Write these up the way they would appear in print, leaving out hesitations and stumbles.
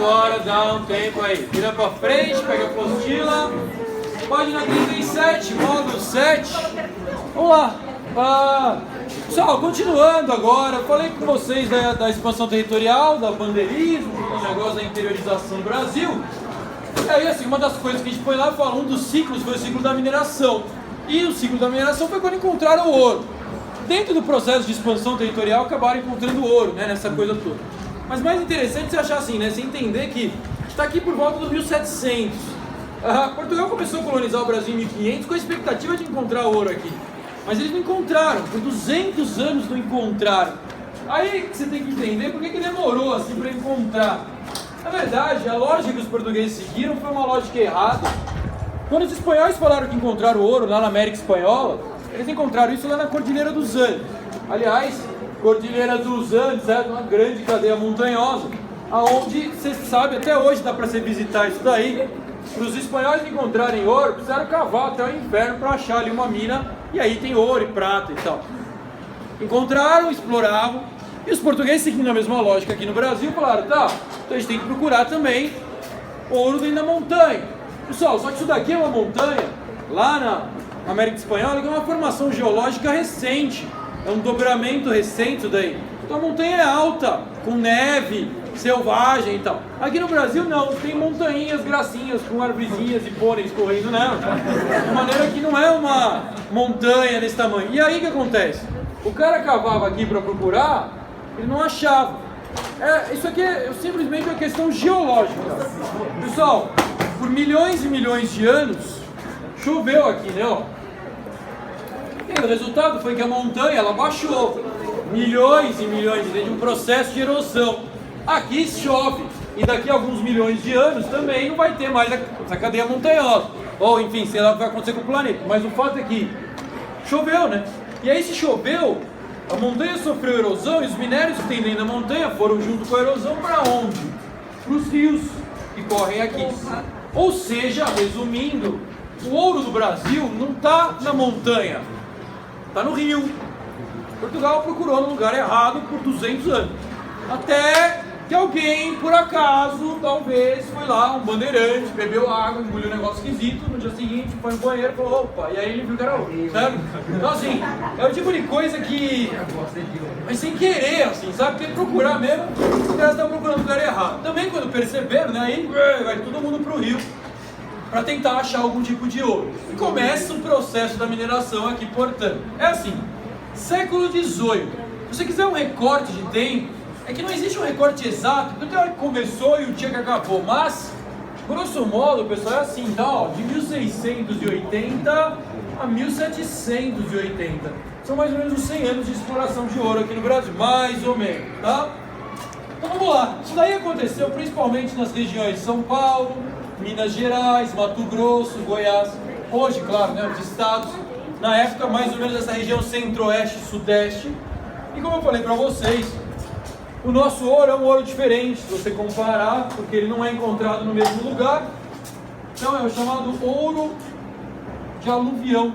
agora dá um tempo aí. Vira pra frente, pega a apostila. Página 37, módulo 7. Vamos lá. Pessoal, continuando agora, falei com vocês da expansão territorial, da bandeirismo, do negócio da interiorização do Brasil. E aí, assim, uma das coisas que a gente põe lá, fala, um dos ciclos foi o ciclo da mineração. E o ciclo da mineração foi quando encontraram o ouro. Dentro do processo de expansão territorial, acabaram encontrando ouro, né, nessa coisa toda. Mas mais interessante você achar assim, né, você entender que está aqui por volta do 1700. Portugal começou a colonizar o Brasil em 1500 com a expectativa de encontrar ouro aqui. Mas eles não encontraram, por 200 anos não encontraram. Aí você tem que entender por que demorou assim para encontrar. Na verdade, a lógica que os portugueses seguiram foi uma lógica errada. Quando os espanhóis falaram que encontraram ouro lá na América Espanhola, eles encontraram isso lá na Cordilheira dos Andes. Aliás, Cordilheira dos Andes é uma grande cadeia montanhosa, aonde, você sabe, até hoje dá para você visitar isso daí. Para os espanhóis encontrarem ouro, precisaram cavar até o inferno para achar ali uma mina, e aí tem ouro e prata e tal. Encontraram, exploravam, e os portugueses, seguindo a mesma lógica aqui no Brasil, falaram, tá, então a gente tem que procurar também ouro dentro da montanha. Pessoal, só que isso daqui é uma montanha, lá na América Espanhola, que é uma formação geológica recente, é um dobramento recente isso daí. Então a montanha é alta, com neve, selvagem e tal. Aqui no Brasil não, tem montanhas, gracinhas, com arvorezinhas e pôneis correndo nela. De maneira que não é uma montanha desse tamanho. E aí o que acontece? O cara cavava aqui para procurar, ele não achava. Isso aqui é simplesmente uma questão geológica. Pessoal, por milhões e milhões de anos, choveu aqui, né? Ó. E o resultado foi que a montanha ela baixou. Milhões e milhões de um processo de erosão. Aqui chove. E daqui a alguns milhões de anos também não vai ter mais essa cadeia montanhosa. Ou enfim, sei lá o que vai acontecer com o planeta. Mas o fato é que choveu, né? E aí se choveu, a montanha sofreu erosão e os minérios que tem dentro da montanha foram junto com a erosão para onde? Para os rios que correm aqui. Ou seja, resumindo, o ouro do Brasil não está na montanha, está no rio. Portugal procurou no lugar errado por 200 anos. Até que alguém, por acaso, talvez, foi lá, um bandeirante, bebeu água, engoliu um negócio esquisito, no dia seguinte foi no banheiro e falou, opa, e aí ele viu que era ouro, sabe? Então assim, é o tipo de coisa que... Mas sem querer, assim, sabe? Porque procurar mesmo, os caras estão procurando o lugar errado. Também quando perceberam, né, aí vai todo mundo pro rio para tentar achar algum tipo de ouro. E começa o processo da mineração aqui, portanto. É assim, século XVIII. Se você quiser um recorte de tempo, é que não existe um recorte exato, porque tem hora que começou e o dia que acabou, mas, grosso modo, pessoal, é assim, tá, ó, de 1680 a 1780. São mais ou menos uns 100 anos de exploração de ouro aqui no Brasil, mais ou menos, tá? Então vamos lá, isso daí aconteceu principalmente nas regiões de São Paulo, Minas Gerais, Mato Grosso, Goiás, hoje, claro, né, os estados, na época mais ou menos essa região centro-oeste, sudeste, e como eu falei para vocês, o nosso ouro é um ouro diferente, se você comparar, porque ele não é encontrado no mesmo lugar. Então é o chamado ouro de aluvião.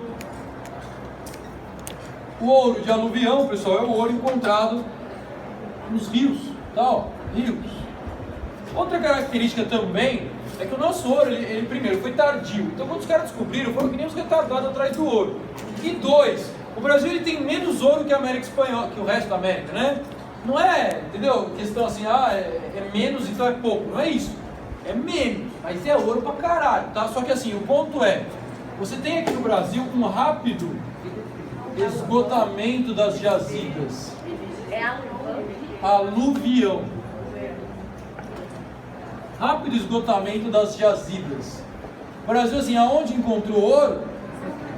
O ouro de aluvião, pessoal, é o ouro encontrado nos rios, tá? Ó, rios. Outra característica também é que o nosso ouro, ele primeiro, foi tardio. Então quando os caras descobriram, foram que nem os retardados atrás do ouro. E dois, o Brasil ele tem menos ouro que a América Espanhola, que o resto da América, né? Não é, entendeu? Questão assim, é menos, então é pouco. Não é isso. É menos, mas é ouro pra caralho, tá? Só que assim, o ponto é, você tem aqui no Brasil um rápido esgotamento das jazidas. É Aluvião. Rápido esgotamento das jazidas. O Brasil, assim, aonde encontrou ouro,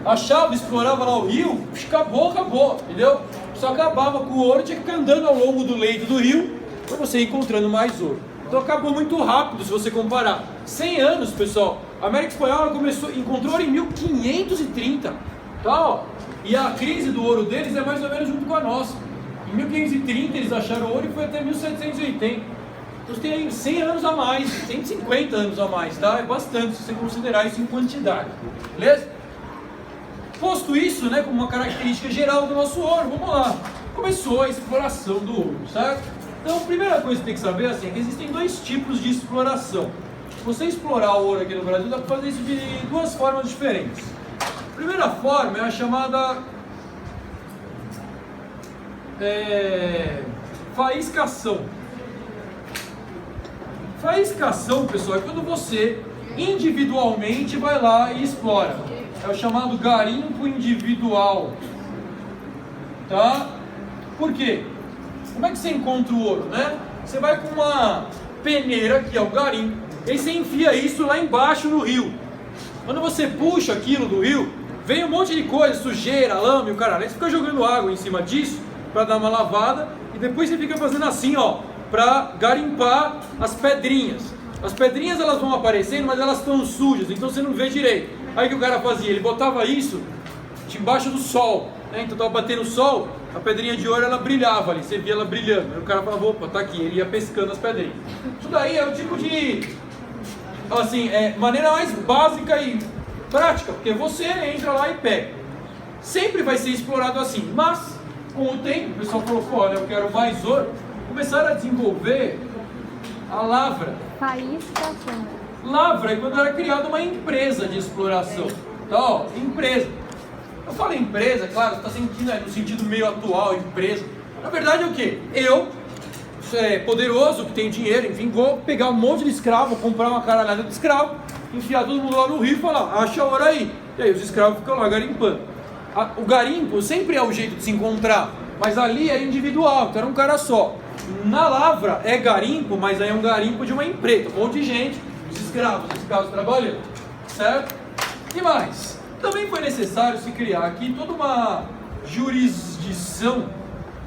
achava, explorava lá o rio, acabou, entendeu? Só acabava com o ouro, tinha que ficar andando ao longo do leito do rio para você ir encontrando mais ouro. Então acabou muito rápido se você comparar. 100 anos, pessoal, a América Espanhola encontrou ouro em 1530, tá, ó. E a crise do ouro deles é mais ou menos junto com a nossa. Em 1530 eles acharam ouro e foi até 1780. Então você tem aí 100 anos a mais, 150 anos a mais, tá? É bastante se você considerar isso em quantidade, beleza? Posto isso, né, como uma característica geral do nosso ouro, vamos lá. Começou a exploração do ouro, certo? Então, a primeira coisa que tem que saber assim, é que existem dois tipos de exploração. Você explorar o ouro aqui no Brasil, dá para fazer isso de duas formas diferentes. A primeira forma é a chamada faiscação. Faiscação, pessoal, é quando você individualmente vai lá e explora. É o chamado garimpo individual. Tá? Por quê? Como é que você encontra o ouro, né? Você vai com uma peneira, que é o garimpo, e aí você enfia isso lá embaixo no rio. Quando você puxa aquilo do rio, vem um monte de coisa, sujeira, lama e o caralho. Aí você fica jogando água em cima disso para dar uma lavada e depois você fica fazendo assim, ó, para garimpar as pedrinhas. As pedrinhas elas vão aparecendo, mas elas estão sujas, então você não vê direito. Aí o que o cara fazia? Ele botava isso embaixo do sol, né? Então estava batendo o sol, a pedrinha de ouro ela brilhava ali, você via ela brilhando. Aí o cara falava, opa, tá aqui, ele ia pescando as pedrinhas. Isso daí é o tipo de, assim, maneira mais básica e prática, porque você entra lá e pega. Sempre vai ser explorado assim, mas com o tempo o pessoal falou, pô, olha, eu quero mais ouro. Começaram a desenvolver a lavra. Faiscação. Lavra é quando era criada uma empresa de exploração. Então, ó, empresa. Eu falo empresa, claro, você está sentindo no sentido meio atual, empresa. Na verdade é o quê? Eu, poderoso, que tenho dinheiro, enfim, vou pegar um monte de escravo, comprar uma caralhada de escravo, enfiar todo mundo lá no rio e falar, acha ouro aí. E aí os escravos ficam lá garimpando. O garimpo sempre é o jeito de se encontrar, mas ali é individual, então era um cara só. Na lavra é garimpo, mas aí é um garimpo de uma empresa, um monte de gente, os escravos trabalhando, certo? E mais? Também foi necessário se criar aqui toda uma jurisdição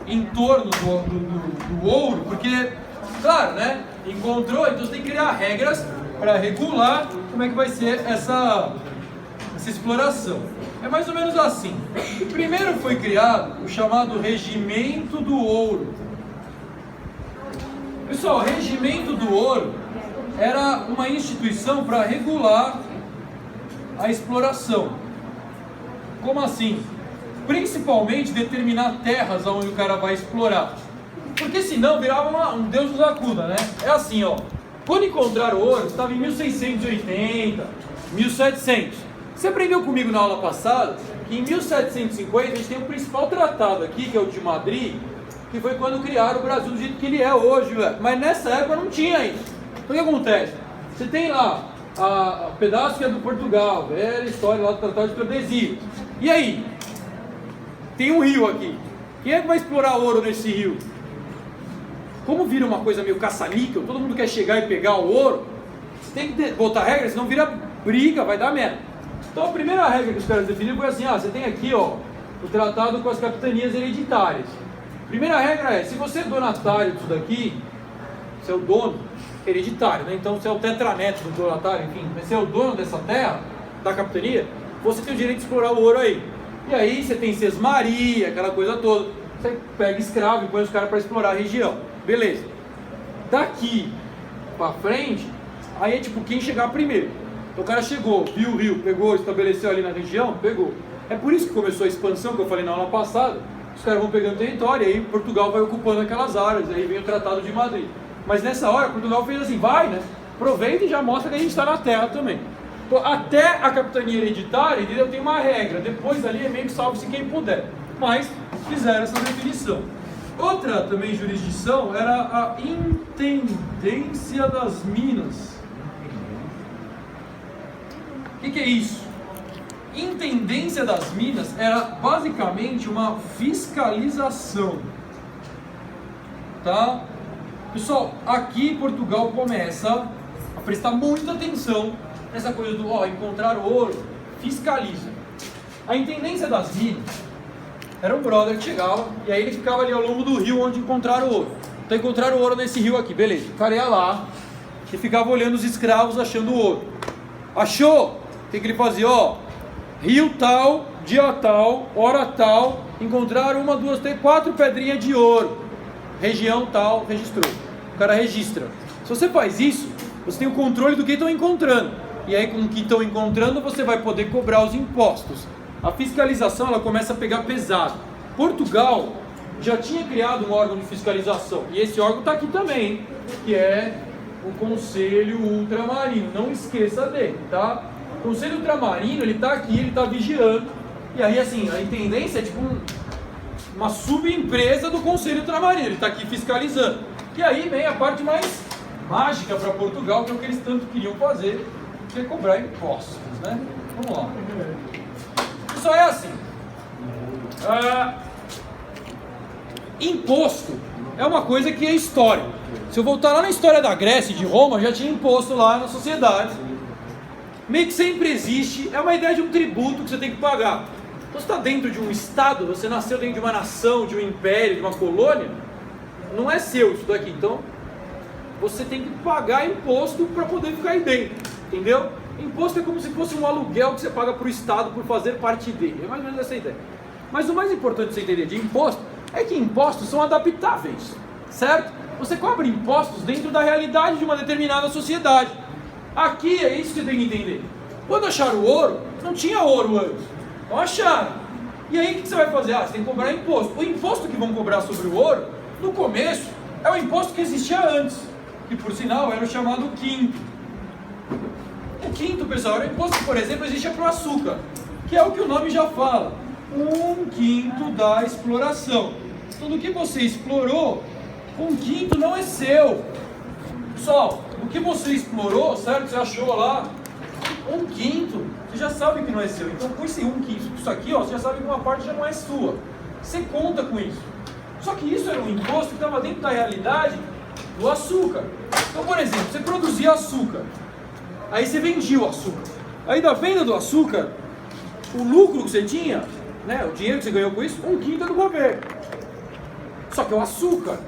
em torno do ouro, porque, claro, né? Encontrou, então você tem que criar regras para regular como é que vai ser essa exploração. É mais ou menos assim. Primeiro foi criado o chamado Regimento do Ouro. Pessoal, o Regimento do Ouro era uma instituição para regular a exploração. Como assim? Principalmente determinar terras onde o cara vai explorar. Porque senão virava um Deus nos acuda, né? É assim, ó. Quando encontraram ouro, estava em 1680, 1700. Você aprendeu comigo na aula passada que em 1750 a gente tem o principal tratado aqui, que é o de Madrid, que foi quando criaram o Brasil do jeito que ele é hoje, velho. Mas nessa época não tinha isso. Então o que acontece? Você tem lá o pedaço que é do Portugal, velha história lá do Tratado de Tordesilhas. E aí? Tem um rio aqui. Quem é que vai explorar ouro nesse rio? Como vira uma coisa meio caça-níquel, todo mundo quer chegar e pegar o ouro, você tem que botar regras, senão vira briga, vai dar merda. Então a primeira regra que os caras definiram foi assim, você tem aqui, ó, o tratado com as capitanias hereditárias. Primeira regra é, se você é donatário disso daqui, você é o dono hereditário, né? Então você é o tetraneto do donatário, enfim, mas você é o dono dessa terra, da capitania, você tem o direito de explorar o ouro aí. E aí você tem sesmaria, aquela coisa toda, você pega escravo e põe os caras para explorar a região. Beleza. Daqui pra frente, aí é tipo quem chegar primeiro. Então o cara chegou, viu o rio, pegou, estabeleceu ali na região, pegou. É por isso que começou a expansão, que eu falei na aula passada. Os caras vão pegando território, e aí Portugal vai ocupando aquelas áreas, aí vem o Tratado de Madrid. Mas nessa hora, Portugal fez assim, vai, né? Aproveita e já mostra que a gente está na terra também. Então, até a capitania hereditária, entendeu? Tem uma regra, depois ali é meio que salve-se quem puder. Mas fizeram essa definição. Outra também jurisdição era a Intendência das Minas. O que é isso? Intendência das Minas era basicamente uma fiscalização. Tá? Pessoal, aqui Portugal começa a prestar muita atenção nessa coisa do encontrar ouro, fiscaliza. A Intendência das Minas era um brother que chegava e aí ele ficava ali ao longo do rio onde encontraram ouro. Então encontraram ouro nesse rio aqui, beleza. O cara ia lá e ficava olhando os escravos achando ouro. Achou? O que ele fazia? Rio tal, dia tal, hora tal, encontraram 1, 2, 3, 4 pedrinhas de ouro. Região tal, registrou. O cara registra. Se você faz isso, você tem o controle do que estão encontrando. E aí com o que estão encontrando você vai poder cobrar os impostos. A fiscalização ela começa a pegar pesado. Portugal já tinha criado um órgão de fiscalização. E esse órgão está aqui também, que é o Conselho Ultramarino. Não esqueça dele, tá? O Conselho Ultramarino, ele está aqui, ele está vigiando. E aí, assim, a intendência é tipo uma subempresa do Conselho Ultramarino. Ele está aqui fiscalizando. E aí vem a parte mais mágica para Portugal, que é o que eles tanto queriam fazer, que é cobrar impostos, né? Vamos lá. Isso é assim. Imposto é uma coisa que é história. Se eu voltar lá na história da Grécia e de Roma, já tinha imposto lá na sociedade. Meio que sempre existe, é uma ideia de um tributo que você tem que pagar. Então, você está dentro de um estado, você nasceu dentro de uma nação, de um império, de uma colônia, não é seu isso daqui. Então, você tem que pagar imposto para poder ficar aí dentro, entendeu? Imposto é como se fosse um aluguel que você paga para o estado por fazer parte dele. É mais ou menos essa ideia. Mas o mais importante de você entender de imposto é que impostos são adaptáveis, certo? Você cobra impostos dentro da realidade de uma determinada sociedade. Aqui é isso que você tem que entender. Quando acharam o ouro, não tinha ouro antes. Então acharam. E aí o que você vai fazer? Você tem que cobrar imposto. O imposto que vão cobrar sobre o ouro, no começo, é o imposto que existia antes. Que por sinal era o chamado quinto. O quinto, pessoal, era o imposto que, por exemplo, existia para o açúcar. Que é o que o nome já fala. 1/5 da exploração. Tudo que você explorou, 1/5 não é seu. Pessoal, o que você explorou, certo? Você achou lá 1/5, você já sabe que não é seu. Então, com esse 1/5, isso aqui, ó, você já sabe que uma parte já não é sua. Você conta com isso. Só que isso era um imposto que estava dentro da realidade do açúcar. Então, por exemplo, você produzia açúcar. Aí você vendia o açúcar. Aí da venda do açúcar, o lucro que você tinha, né, o dinheiro que você ganhou com isso, 1/5 é do governo. Só que é o açúcar.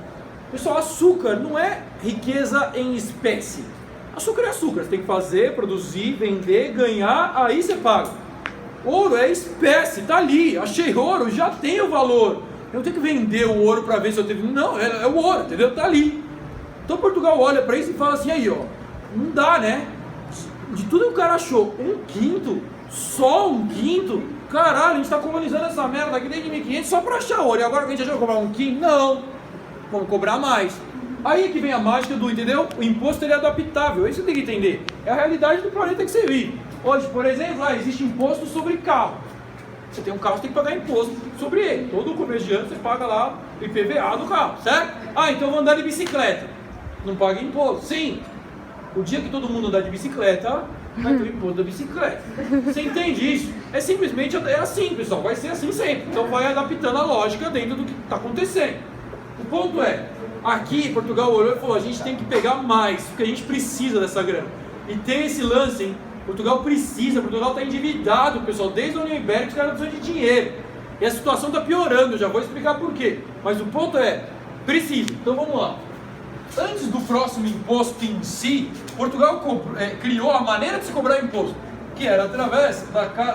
Pessoal, açúcar não é riqueza em espécie. Açúcar é açúcar. Você tem que fazer, produzir, vender, ganhar, aí você paga. Ouro é espécie, tá ali. Achei ouro, já tem o valor. Eu não tenho que vender o ouro para ver se eu tenho... Não, é o ouro, entendeu? Tá ali. Então Portugal olha para isso e fala assim, aí ó, não dá, né? De tudo que o cara achou, 1/5, só 1/5, caralho, a gente está colonizando essa merda aqui desde 1500 só para achar ouro, e agora que a gente achou cobrar 1/5, não, vamos cobrar mais. Aí que vem a mágica do, entendeu? O imposto ele é adaptável, isso você tem que entender, é a realidade do planeta que você vive. Hoje, por exemplo, existe imposto sobre carro. Você tem um carro, você tem que pagar imposto sobre ele, todo começo de ano você paga lá o IPVA do carro, certo? Então eu vou andar de bicicleta, não paga imposto, sim. O dia que todo mundo andar de bicicleta, vai ter o imposto da bicicleta. Você entende isso? É simplesmente assim, pessoal. Vai ser assim sempre. Então vai adaptando a lógica dentro do que está acontecendo. O ponto é, aqui Portugal olhou e falou, a gente tem que pegar mais, porque a gente precisa dessa grana. E tem esse lance, hein? Portugal está endividado, pessoal. Desde a União Ibérica os caras precisam de dinheiro. E a situação está piorando, eu já vou explicar por quê. Mas o ponto é, precisa. Então vamos lá. Antes do próximo imposto em si, Portugal criou a maneira de se cobrar imposto, que era através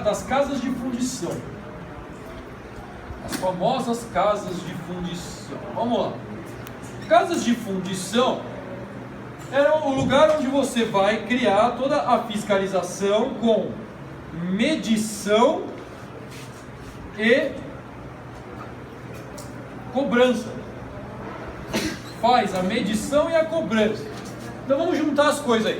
das casas de fundição. As famosas casas de fundição. Vamos lá. Casas de fundição eram o lugar onde você vai criar toda a fiscalização com medição e cobrança. Faz a medição e a cobrança. Então vamos juntar as coisas aí.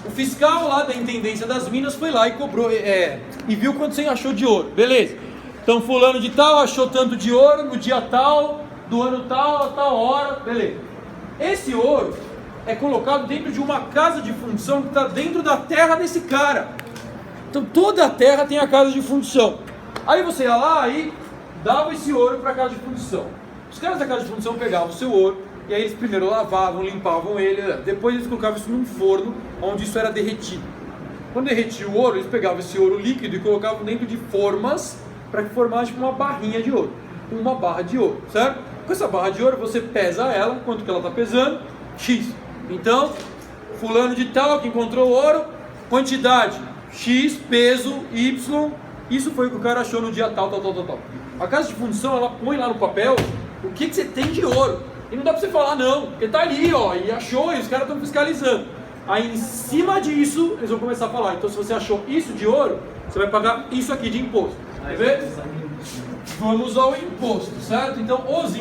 O fiscal lá da Intendência das Minas foi lá e cobrou, e viu quanto você achou de ouro, beleza. Então fulano de tal achou tanto de ouro no dia tal, do ano tal, a tal hora, beleza. Esse ouro é colocado dentro de uma casa de fundição que está dentro da terra desse cara. Então toda a terra tem a casa de fundição. Aí você ia lá e dava esse ouro para a casa de fundição. Os caras da casa de fundição pegavam o seu ouro, e aí eles primeiro lavavam, limpavam ele, depois eles colocavam isso num forno, onde isso era derretido. Quando derretia o ouro, eles pegavam esse ouro líquido e colocavam dentro de formas, para que formasse uma barrinha de ouro, uma barra de ouro, certo? Com essa barra de ouro você pesa ela, quanto que ela está pesando? X. Então, fulano de tal que encontrou ouro, quantidade X, peso, Y, isso foi o que o cara achou no dia tal. A casa de fundição, ela põe lá no papel o que você tem de ouro. E não dá pra você falar não, porque tá ali, ó, e achou, e os caras estão fiscalizando. Aí em cima disso, eles vão começar a falar, então se você achou isso de ouro, você vai pagar isso aqui de imposto. Quer ver? Vamos ao imposto, certo? Então os